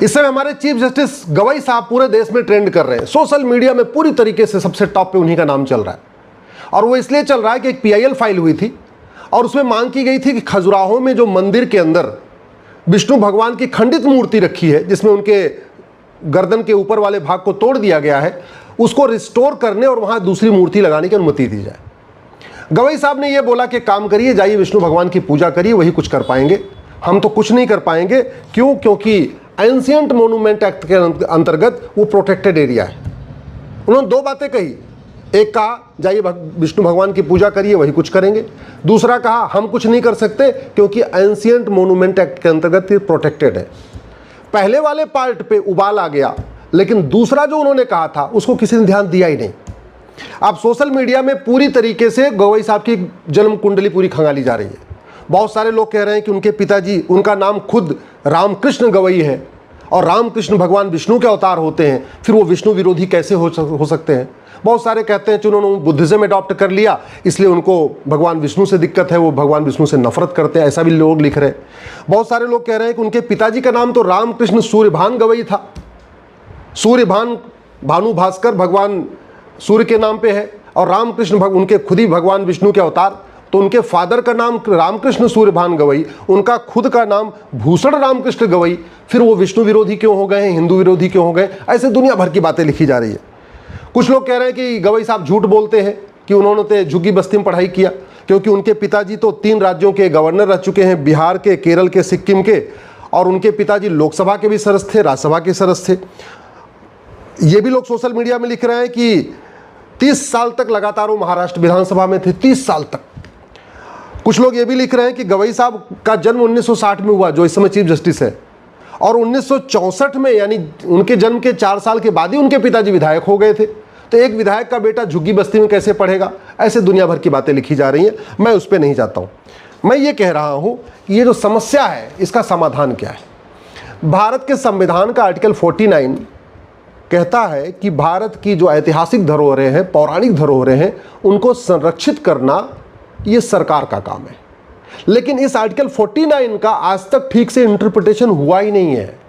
इस समय हमारे चीफ जस्टिस गवई साहब पूरे देश में ट्रेंड कर रहे हैं, सोशल मीडिया में पूरी तरीके से सबसे टॉप पे उन्हीं का नाम चल रहा है। और वो इसलिए चल रहा है कि एक PIL फाइल हुई थी और उसमें मांग की गई थी कि खजुराहो में जो मंदिर के अंदर विष्णु भगवान की खंडित मूर्ति रखी है, जिसमें उनके गर्दन के ऊपर वाले भाग को तोड़ दिया गया है, उसको रिस्टोर करने और वहां दूसरी मूर्ति लगाने की अनुमति दी जाए। गवई साहब ने यह बोला कि काम करिए, जाइए विष्णु भगवान की पूजा करिए, वही कुछ कर पाएंगे, हम तो कुछ नहीं कर पाएंगे। क्यों? क्योंकि एंशिएंट मोन्यूमेंट एक्ट के अंतर्गत वो प्रोटेक्टेड एरिया है। उन्होंने दो बातें कही, एक कहा जाइए विष्णु भगवान की पूजा करिए, वही कुछ करेंगे। दूसरा कहा हम कुछ नहीं कर सकते क्योंकि एंशिएंट मोन्यूमेंट एक्ट के अंतर्गत ये प्रोटेक्टेड है। पहले वाले पार्ट पे उबाल आ गया, लेकिन दूसरा जो उन्होंने कहा था उसको किसी ने ध्यान दिया ही नहीं। अब सोशल मीडिया में पूरी तरीके से गवई साहब की जन्म कुंडली पूरी खंगाली जा रही है। बहुत सारे लोग कह रहे हैं कि उनके पिताजी, उनका नाम खुद रामकृष्ण गवई है और रामकृष्ण भगवान विष्णु के अवतार होते हैं, फिर वो विष्णु विरोधी कैसे हो सकते हैं। बहुत सारे कहते हैं कि उन्होंने बुद्धिज्म अडॉप्ट कर लिया, इसलिए उनको भगवान विष्णु से दिक्कत है, वो भगवान विष्णु से नफरत करते हैं, ऐसा भी लोग लिख रहे हैं। बहुत सारे लोग कह रहे हैं कि उनके पिताजी का नाम तो रामकृष्ण सूर्यभान गवई था, सूर्यभान भानु भास्कर भगवान सूर्य के नाम पे है, और रामकृष्ण उनके खुद ही भगवान विष्णु के अवतार, तो उनके फादर का नाम रामकृष्ण सूर्यभान गवई, उनका खुद का नाम भूषण रामकृष्ण गवई, फिर वो विष्णु विरोधी क्यों हो गए हैं, हिंदू विरोधी क्यों हो गए। ऐसे दुनिया भर की बातें लिखी जा रही है। कुछ लोग कह रहे हैं कि गवई साहब झूठ बोलते हैं कि उन्होंने तो झुग्गी बस्ती में पढ़ाई किया, क्योंकि उनके पिताजी तो 3 राज्यों के गवर्नर रह चुके हैं, बिहार के, केरल के, सिक्किम के, और उनके पिताजी लोकसभा के भी सदस्य थे, राज्यसभा के सदस्य थे। ये भी लोग सोशल मीडिया में लिख रहे हैं कि 30 साल तक लगातार वो महाराष्ट्र विधानसभा में थे, 30 साल तक। कुछ लोग ये भी लिख रहे हैं कि गवई साहब का जन्म 1960 में हुआ, जो इस समय चीफ जस्टिस है, और 1964 में, यानी उनके जन्म के 4 साल के बाद ही उनके पिताजी विधायक हो गए थे। तो एक विधायक का बेटा झुग्गी बस्ती में कैसे पढ़ेगा। ऐसे दुनिया भर की बातें लिखी जा रही हैं, मैं उस पर नहीं जाता हूँ। मैं ये कह रहा हूँ कि ये जो समस्या है, इसका समाधान क्या है। भारत के संविधान का आर्टिकल 49 कहता है कि भारत की जो ऐतिहासिक धरोहरें हैं, पौराणिक धरोहरें हैं, उनको संरक्षित करना ये सरकार का काम है। लेकिन इस आर्टिकल 49 का आज तक ठीक से इंटरप्रिटेशन हुआ ही नहीं है।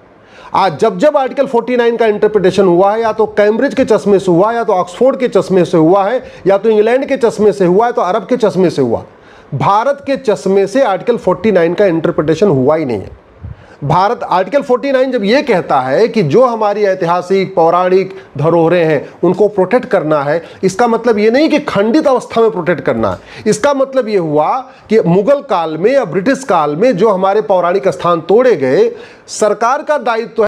आज जब आर्टिकल 49 का इंटरप्रिटेशन हुआ है, या तो कैम्ब्रिज के चश्मे से हुआ, या तो ऑक्सफोर्ड के चश्मे से हुआ है, या तो इंग्लैंड के चश्मे से हुआ है, तो अरब के चश्मे से हुआ। भारत के चश्मे से आर्टिकल 49 का इंटरप्रिटेशन हुआ ही नहीं है। भारत आर्टिकल 49 जब ये कहता है कि जो हमारी ऐतिहासिक पौराणिक धरोहरें हैं उनको प्रोटेक्ट करना है, इसका मतलब ये नहीं कि खंडित अवस्था में प्रोटेक्ट करना है। इसका मतलब ये हुआ कि मुगल काल में या ब्रिटिश काल में जो हमारे पौराणिक स्थान तोड़े गए, सरकार का दायित्व है